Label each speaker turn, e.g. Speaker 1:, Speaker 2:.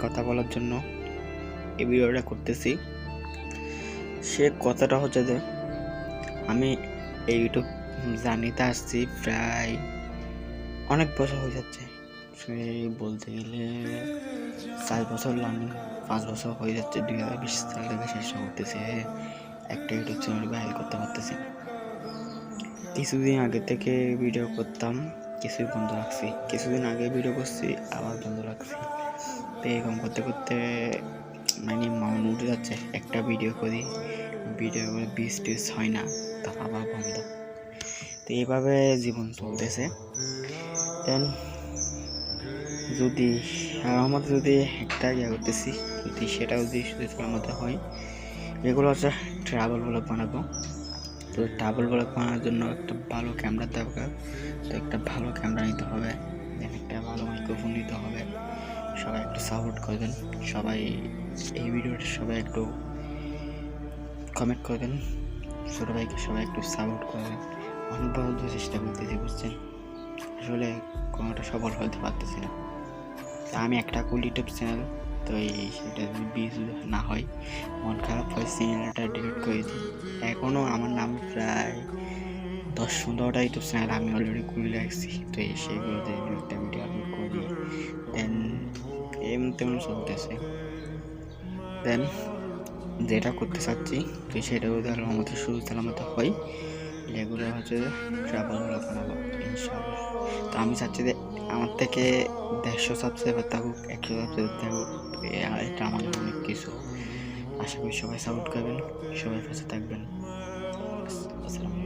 Speaker 1: কথা বলার জন্য এই ভিডিওটা করতেছি। সে কথাটা হচ্ছে যে আমি এই ইউটিউব জার্নিতে আসছি প্রায় অনেক বছর হয়ে যাচ্ছে। সেই বলতে গেলে 4 বছর লার্নিং 5 বছর হয়ে যাচ্ছে। 2020 সাল থেকে চেষ্টা করতেছি একটা ইউটিউব চ্যানেল ভাইরাল করতে পারতেছি না। কিছুদিন আগে থেকে ভিডিও করতাম, কিছুই বন্ধ রাখছি। কিছুদিন আগে ভিডিও করছি, আবার বন্ধ রাখছি। তো এরকম করতে করতে মানে মাউন্ট উঠে যাচ্ছে। একটা ভিডিও করি, ভিডিও করে 20 হয় না, তা আবার বন্ধ। তো এইভাবে জীবন চলতেছে। দেন যদি আমার যদি একটা ইয়ে করতেছি, যদি সেটা যদি আমাদের হয়, এগুলো হচ্ছে ট্রাভেল ব্লগ বানাবো। তো ট্রাভেল ব্লগ বানানোর জন্য একটা ভালো ক্যামেরা দরকার। তো একটা ভালো ক্যামেরা নিতে হবে, দেন একটা ভালো মাইক্রোফোন নিতে হবে। সবাই একটু সাপোর্ট করবেন, সবাই এই ভিডিওটা সবাই একটু কমেন্ট করবেন, ছোটো ভাইকে সবাই একটু সাপোর্ট করবেন। অনেক বড় চেষ্টা করতেছি, বুঝছেন, আসলে কোনোটা সফল হতে পারতেছি না। আমি একটা ইউটিউব চ্যানেল, তো সেটা যদি ভিউজ না হয় মন খারাপ হয়, চ্যানেলটা ডিলিট করে দিই। এখনও আমার নাম প্রায় 10-15টা ইউটিউব চ্যানেল আমি অলরেডি খুলে রাখছি। তো সেইগুলোতে একটা ভিডিও আপলোড করি, দেন এমন তেমন চলতেছে। দেন যেটা করতে চাচ্ছি, তো সেটা যদি আমাদের শুরু মতো হয়, এগুলো হচ্ছে ট্রাভেল ব্লগ বানাবো ইনশাআল্লাহ। তো আমি চাচ্ছি যে আমার থেকে 150 সাবস্ক্রাইবার থাকুক, 100 সাবস্ক্রাইবার থাকুক, এটা আমাদের অনেক কিছু। আশা করি সবাই সাপোর্ট করবেন, সবাই পাশে থাকবেন। আসসালামু আলাইকুম।